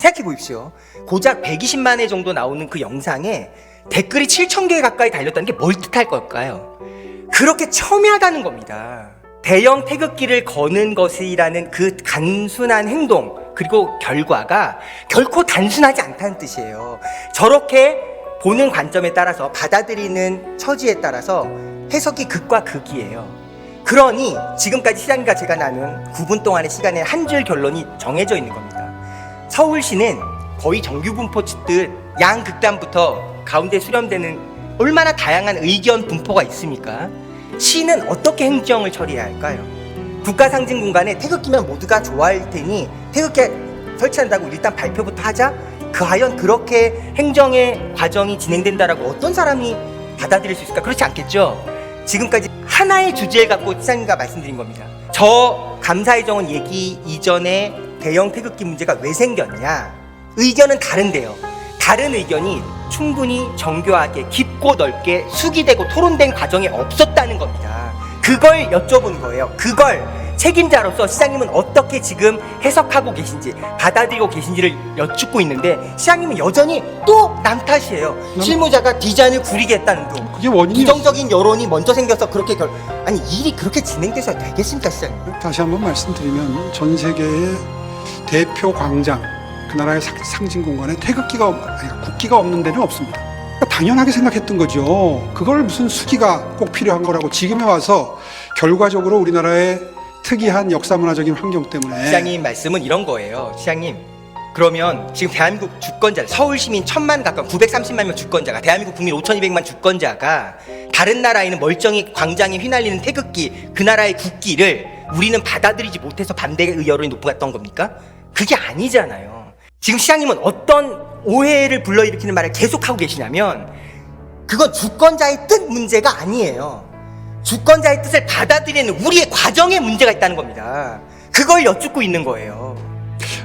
생각해 보십시오. 고작 120만 회 정도 나오는 그 영상에 댓글이 7,000개 가까이 달렸다는 게 뭘 뜻할 걸까요? 그렇게 첨예하다는 겁니다. 대형 태극기를 거는 것이라는 그 단순한 행동, 그리고 결과가 결코 단순하지 않다는 뜻이에요. 저렇게 보는 관점에 따라서, 받아들이는 처지에 따라서 해석이 극과 극이에요. 그러니 지금까지 시장님과 제가 나눈 9분 동안의 시간에 한 줄 결론이 정해져 있는 겁니다. 서울시는 거의 정규 분포 짓듯 양극단부터 가운데 수렴되는 얼마나 다양한 의견 분포가 있습니까? 시는 어떻게 행정을 처리해야 할까요? 국가 상징 공간에 태극기면 모두가 좋아할 테니 태극기 설치한다고 일단 발표부터 하자? 과연 그렇게 행정의 과정이 진행된다라고 어떤 사람이 받아들일 수 있을까? 그렇지 않겠죠? 지금까지 하나의 주제를 갖고 시장님과 말씀드린 겁니다. 저 감사의 정원 얘기 이전에 대형 태극기 문제가 왜 생겼냐? 의견은 다른데요. 다른 의견이 충분히 정교하게 깊고 넓게 수기되고 토론된 과정이 없었다는 겁니다. 그걸 여쭤본 거예요. 그걸 책임자로서 시장님은 어떻게 지금 해석하고 계신지, 받아들이고 계신지를 여쭙고 있는데, 시장님은 여전히 또 남 탓이에요. 실무자가 디자인을 구리게 했다는 둥. 그게 원인이 부정적인 여론이 먼저 생겨서 그렇게 아니 일이 그렇게 진행돼서 되겠습니까, 시장님? 다시 한번 말씀드리면 전 세계의 대표 광장, 그 나라의 상징 공간에 태극기가 아니 국기가 없는 데는 없습니다. 그러니까 당연하게 생각했던 거죠. 그걸 무슨 수기가 꼭 필요한 거라고 지금에 와서 결과적으로 우리나라의 특이한 역사 문화적인 환경 때문에. 시장님 말씀은 이런 거예요. 시장님, 그러면 지금 대한민국 주권자, 서울시민 1,000만 가까운 930만 명 주권자가, 대한민국 국민 5,200만 주권자가 다른 나라에는 멀쩡히 광장에 휘날리는 태극기, 그 나라의 국기를 우리는 받아들이지 못해서 반대의 여론이 높았던 겁니까? 그게 아니잖아요. 지금 시장님은 어떤 오해를 불러일으키는 말을 계속하고 계시냐면, 그건 주권자의 뜻 문제가 아니에요. 주권자의 뜻을 받아들이는 우리의 과정에 문제가 있다는 겁니다. 그걸 여쭙고 있는 거예요.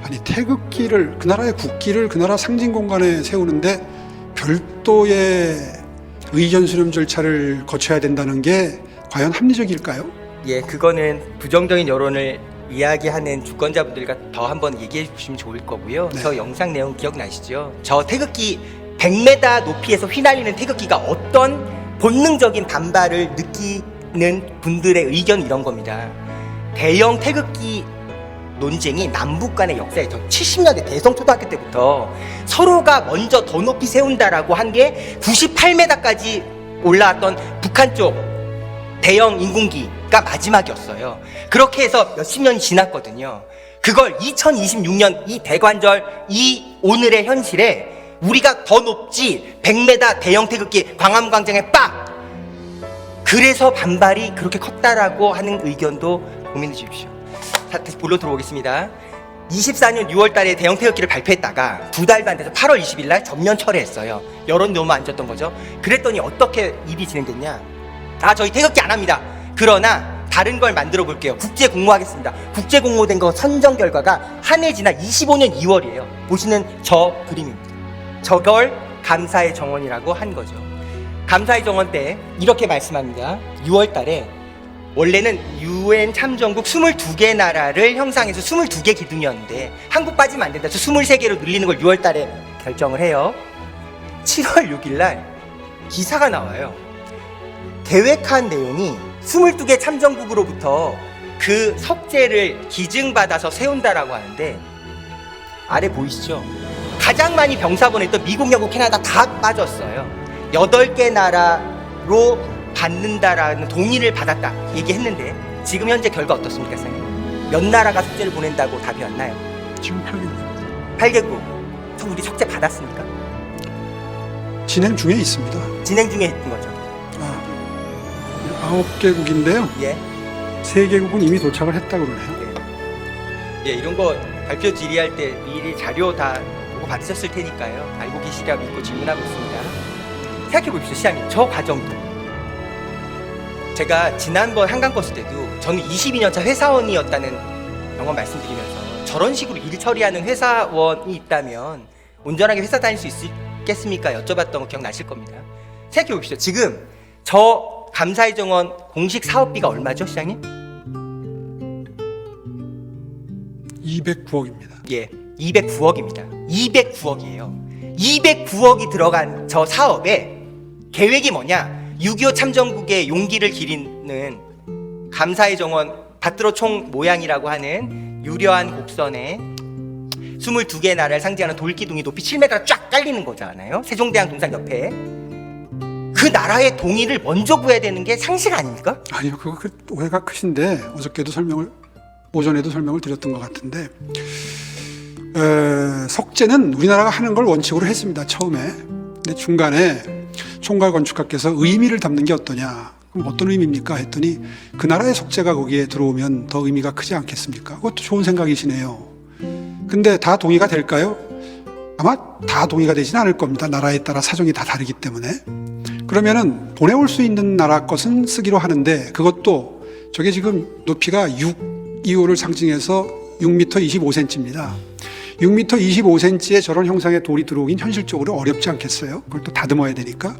아니 태극기를, 그 나라의 국기를 그 나라 상징 공간에 세우는데 별도의 의견 수렴 절차를 거쳐야 된다는 게 과연 합리적일까요? 예, 그거는 부정적인 여론을 이야기하는 주권자분들과 더 한번 얘기해 주시면 좋을 거고요. 네. 저 영상 내용 기억나시죠? 저 태극기 100m 높이에서 휘날리는 태극기가 어떤 본능적인 반발을 느끼는 분들의 의견이 이런 겁니다. 대형 태극기 논쟁이 남북 간의 역사에 저 70년대 대성초등학교 때부터 서로가 먼저 더 높이 세운다라고 한 게 98m까지 올라왔던 북한 쪽 대형 인공기가 마지막이었어요. 그렇게 해서 몇십 년이 지났거든요. 그걸 2026년 이 대관절, 이 오늘의 현실에 우리가 더 높지 100m 대형 태극기 광화문광장에 빡! 그래서 반발이 그렇게 컸다라고 하는 의견도 고민해 주십시오. 다시 본론 들어오겠습니다. 24년 6월 달에 대형 태극기를 발표했다가 두 달도 안 돼서 8월 20일 날 전면 철회했어요. 여론이 너무 안 좋았던 거죠. 그랬더니 어떻게 일이 진행됐냐? 저희 태극기 안 합니다. 그러나 다른 걸 만들어 볼게요. 국제 공모하겠습니다. 국제 공모된 거 선정 결과가 한 해 지나 25년 2월이에요. 보시는 저 그림입니다. 저걸 감사의 정원이라고 한 거죠. 감사의 정원 때 이렇게 말씀합니다. 6월 달에 원래는 UN 참전국 22개 나라를 형상해서 22개 기둥이었는데 한국 빠지면 안 된다. 저 23개로 늘리는 걸 6월 달에 결정을 해요. 7월 6일 날 기사가 나와요. 계획한 내용이 22개 참전국으로부터 그 석재를 기증받아서 세운다라고 하는데, 아래 보이시죠? 가장 많이 병사 보냈던 미국, 영국, 캐나다 다 빠졌어요. 8개 나라로 받는다라는 동의를 받았다 얘기했는데, 지금 현재 결과 어떻습니까, 선생님? 몇 나라가 석재를 보낸다고 답이 왔나요? 지금 8개국. 저 우리 석재 받았습니까? 진행 중에 있습니다. 진행 중에 있는 거죠. 9개국인데요. 예. 3개국은 이미 도착을 했다고 그러네요. 예, 이런 거 발표 질의할 때 미리 자료 다 보고 받으셨을 테니까요. 알고 계시리라 믿고 질문하고 있습니다. 생각해 보십시오, 시장님. 저 과정도. 제가 지난번 한강버스 때도 저는 22년차 회사원이었다는 경험 말씀드리면서, 저런 식으로 일 처리하는 회사원이 있다면 온전하게 회사 다닐 수 있겠습니까? 여쭤봤던 거 기억나실 겁니다. 생각해 봅시다. 지금 저 감사의 정원 공식 사업비가 얼마죠, 시장님? 209억입니다. 예, 209억입니다. 209억이에요. 209억이 들어간 저 사업에 계획이 뭐냐? 6.25 참전국의 용기를 기리는 감사의 정원 받들어 총 모양이라고 하는 유려한 곡선에 22개 나라를 상징하는 돌기둥이 높이 7m가 쫙 깔리는 거잖아요. 세종대왕 동상 옆에. 그 나라의 동의를 먼저 구해야 되는 게 상식 아닙니까? 아니요, 그거 오해가 크신데 오전에도 설명을 드렸던 것 같은데 석재는 우리나라가 하는 걸 원칙으로 했습니다. 처음에. 근데 중간에 총괄 건축가께서 의미를 담는 게 어떠냐. 그럼 어떤 의미입니까? 했더니 그 나라의 석재가 거기에 들어오면 더 의미가 크지 않겠습니까? 그것도 좋은 생각이시네요. 근데 다 동의가 될까요? 아마 다 동의가 되지는 않을 겁니다. 나라에 따라 사정이 다 다르기 때문에. 그러면은 보내올 수 있는 나라 것은 쓰기로 하는데 그것도 저게 지금 높이가 6.25를 상징해서 6m 25cm입니다. 6m 25cm의 저런 형상의 돌이 들어오긴 현실적으로 어렵지 않겠어요? 그걸 또 다듬어야 되니까.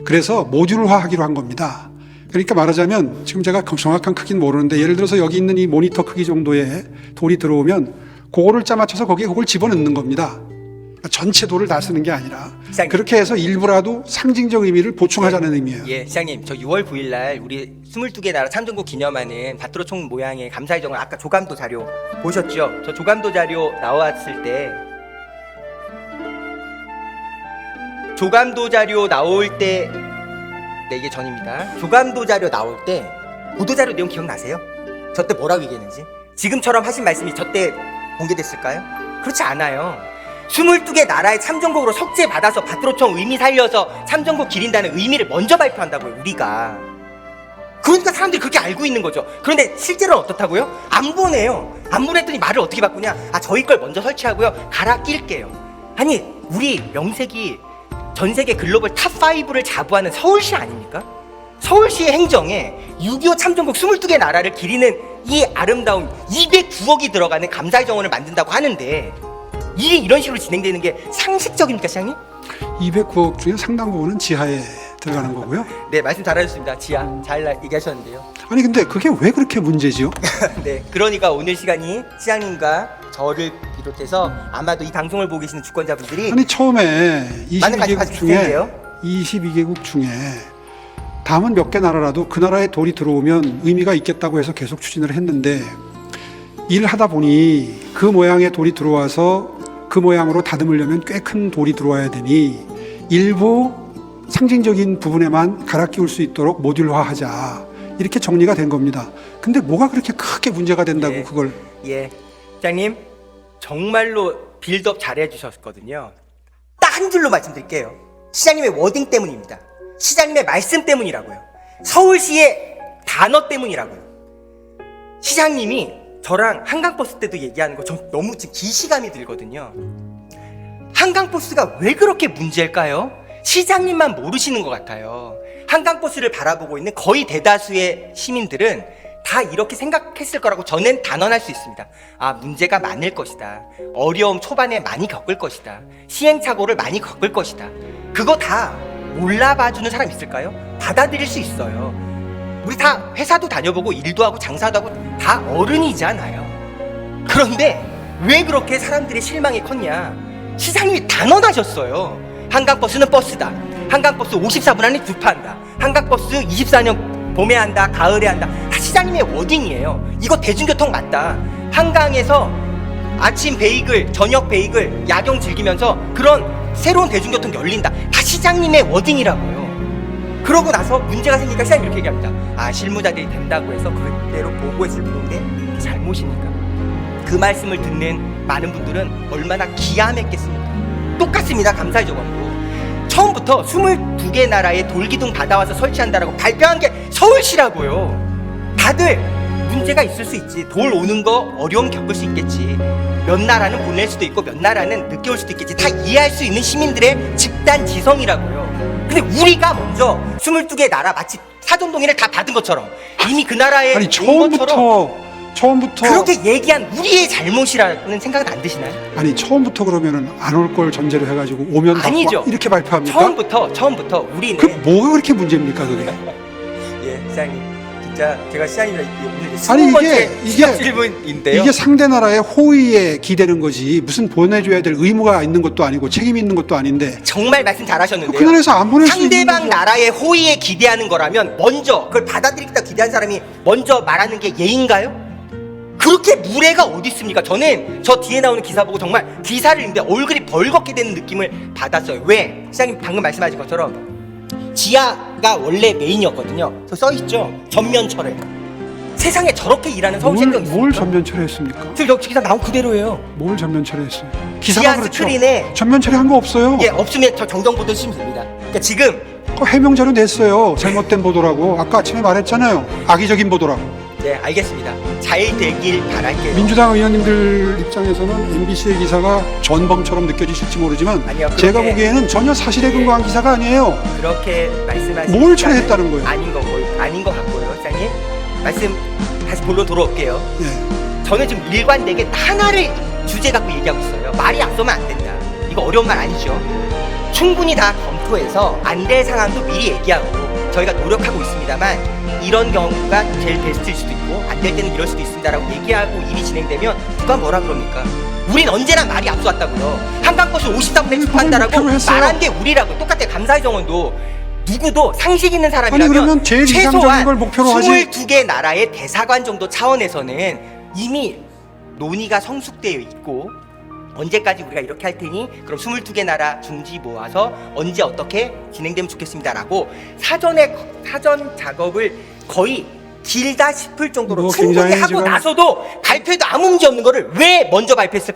그래서 모듈화하기로 한 겁니다. 그러니까 말하자면 지금 제가 정확한 크기는 모르는데 예를 들어서 여기 있는 이 모니터 크기 정도의 돌이 들어오면 그거를 짜맞춰서 거기에 그걸 집어넣는 겁니다. 전체 돌을 다 쓰는 게 아니라 시장님. 그렇게 해서 일부라도 상징적 의미를 보충하자는 의미예요. 예, 시장님, 저 6월 9일 날 우리 22개 나라 참전국 기념하는 받들어 총 모양의 감사의 정원 아까 조감도 자료 보셨죠? 저 조감도 자료 나왔을 때 조감도 자료 나올 때 네, 이게 전입니다. 조감도 자료 나올 때 보도 자료 내용 기억나세요? 저 때 뭐라고 얘기했는지? 지금처럼 하신 말씀이 저 때 공개됐을까요? 그렇지 않아요. 22개 나라의 참전국으로 석재 받아서 받들어총 의미 살려서 참전국 기린다는 의미를 먼저 발표한다고요, 우리가. 그러니까 사람들이 그렇게 알고 있는 거죠. 그런데 실제로는 어떻다고요? 안 보내요. 안 보냈더니 말을 어떻게 바꾸냐? 아, 저희 걸 먼저 설치하고요. 갈아 낄게요. 아니, 우리 명색이 전 세계 글로벌 탑5를 자부하는 서울시 아닙니까? 서울시의 행정에 6.25 참전국 22개 나라를 기리는 이 아름다운 209억이 들어가는 감사의 정원을 만든다고 하는데 일이 이런 식으로 진행되는 게 상식적입니까, 시장님? 209억 중에 상당 부분은 지하에 들어가는 거고요. 네, 말씀 잘하셨습니다. 지하 잘 얘기하셨는데요. 아니 근데 그게 왜 그렇게 문제지요? 네, 그러니까 오늘 시간이 시장님과 저를 비롯해서 아마도 이 방송을 보고 계시는 주권자분들이 아니 처음에 많은 관심 22개국 중에 다음은 몇 개 나라라도 그 나라에 돌이 들어오면 의미가 있겠다고 해서 계속 추진을 했는데 일을 하다 보니 그 모양의 돌이 들어와서 그 모양으로 다듬으려면 꽤 큰 돌이 들어와야 되니 일부 상징적인 부분에만 갈아 끼울 수 있도록 모듈화하자 이렇게 정리가 된 겁니다. 근데 뭐가 그렇게 크게 문제가 된다고 예. 그걸 예, 시장님 정말로 빌드업 잘해 주셨거든요. 딱 한 줄로 말씀드릴게요. 시장님의 워딩 때문입니다. 시장님의 말씀 때문이라고요. 서울시의 단어 때문이라고요. 시장님이 저랑 한강버스 때도 얘기하는 거 저 너무 지금 기시감이 들거든요. 한강버스가 왜 그렇게 문제일까요? 시장님만 모르시는 것 같아요. 한강버스를 바라보고 있는 거의 대다수의 시민들은 다 이렇게 생각했을 거라고 저는 단언할 수 있습니다. 아, 문제가 많을 것이다. 어려움 초반에 많이 겪을 것이다. 시행착오를 많이 겪을 것이다. 그거 다 몰라봐주는 사람 있을까요? 받아들일 수 있어요. 우리 다 회사도 다녀보고 일도 하고 장사도 하고 다 어른이잖아요. 그런데 왜 그렇게 사람들의 실망이 컸냐? 시장님이 단언하셨어요. 한강버스는 버스다. 한강버스 54분 안에 주파한다. 한강버스 24년 봄에 한다, 가을에 한다. 다 시장님의 워딩이에요. 이거 대중교통 맞다. 한강에서 아침 베이글, 저녁 베이글, 야경 즐기면서 그런 새로운 대중교통 열린다. 다 시장님의 워딩이라고요. 그러고 나서 문제가 생기니까 시장님 이렇게 얘기합니다. 아, 실무자들이 된다고 해서 그대로 보고했을 뿐인데 그게 잘못입니까? 그 말씀을 듣는 많은 분들은 얼마나 기함했겠습니까? 똑같습니다. 감사의 조건도 처음부터 22개 나라의 돌기둥 받아와서 설치한다라고 발표한 게 서울시라고요. 다들 문제가 있을 수 있지. 돌 오는 거 어려움 겪을 수 있겠지. 몇 나라는 보낼 수도 있고 몇 나라는 늦게 올 수도 있겠지. 다 이해할 수 있는 시민들의 집단 지성이라고요. 근데 우리가 먼저 22개 나라 마치 사전동의를 다 받은 것처럼 이미 그 나라에 아니 온 것처럼 처음부터 그렇게 얘기한 우리의 잘못이라는 생각은 안 드시나요? 아니 처음부터 그러면은 안 올 걸 전제로 해가지고 오면 아니죠. 이렇게 발표합니까? 처음부터 우리는 그 뭐가 그렇게 문제입니까 그게? 예, 시장님 진짜 제가 시장님이랑 오늘 아니, 20번째 이게- 시작 질문인데요. 이게 상대 나라의 호의에 기대는 거지 무슨 보내줘야 될 의무가 있는 것도 아니고 책임이 있는 것도 아닌데 정말 말씀 잘하셨는데요. 그 나라에서 안 보낼 수 있는 상대방 거죠. 나라의 호의에 기대하는 거라면 먼저 그걸 받아들이겠다 기대한 사람이 먼저 말하는 게 예인가요? 그렇게 무례가 어디 있습니까? 저는 저 뒤에 나오는 기사 보고 정말 기사를 읽는데 얼굴이 벌겋게 되는 느낌을 받았어요. 왜? 시장님 방금 말씀하신 것처럼 지하가 원래 메인이었거든요. 저 써있죠? 전면 철회. 세상에 저렇게 일하는 서울시장 있습니까? 뭘 전면 처리했습니까? 지금 여기 기사 나온 그대로예요. 뭘 전면 처리했어요? 지하 기사가 그렇죠. 스크린에 전면 처리한 거 없어요. 예, 없으면 저 정정보도 쓰시면 됩니다. 그러니까 지금 그 해명 자료 냈어요. 잘못된 보도라고. 아까 아침에 말했잖아요. 악의적인 보도라고. 네, 알겠습니다. 잘 되길 바랄게요. 민주당 의원님들 입장에서는 MBC의 기사가 전범처럼 느껴지실지 모르지만 아니요, 그렇게- 제가 보기에는 전혀 사실에 근거한 기사가 아니에요. 그렇게 말씀하시면 뭘 철회했다는 거예요? 아닌 것 같고요, 시장님. 말씀 다시 본론 돌아올게요. 예. 저는 지금 일관되게 하나를 주제 갖고 얘기하고 있어요. 말이 앞서면 안 된다. 이거 어려운 말 아니죠? 충분히 다 검토해서 안 될 상황도 미리 얘기하고 저희가 노력하고 있습니다만 이런 경우가 제일 베스트일 수도 있고 안 될 때는 이럴 수도 있습니다라고 얘기하고 일이 진행되면 누가 뭐라 그럽니까? 우린 언제나 말이 앞서왔다고요. 한강버스 53배 축한다라고 목표로 했어요. 말한 게 우리라고. 똑같아요. 감사의 정원도 누구도 상식 있는 아니, 사람이라면 그러면 제일 이상적인 최소한 걸 목표로 하지. 22개 나라의 대사관 정도 차원에서는 이미 논의가 성숙되어 있고 언제까지 우리가 이렇게 할 테니 그럼 22개 나라 중지 모아서 언제 어떻게 진행되면 좋겠습니다라고 사전 작업을 거의 길다 싶을 정도로 뭐 충분히 굉장히 하고 지금- 나서도 발표에도 아무 문제 없는 거를 왜 먼저 발표했을까